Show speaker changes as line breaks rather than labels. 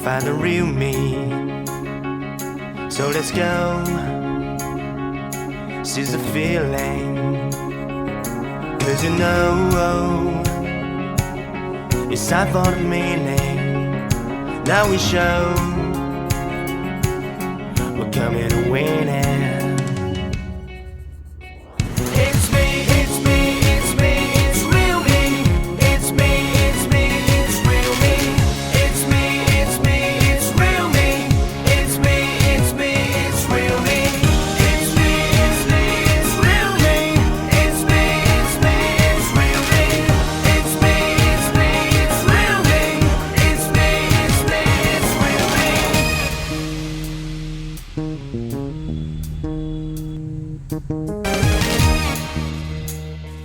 Find the real me. So let's go, seize the feeling. 'Cause you know it's time for the meaning. Now we show we're coming to win it.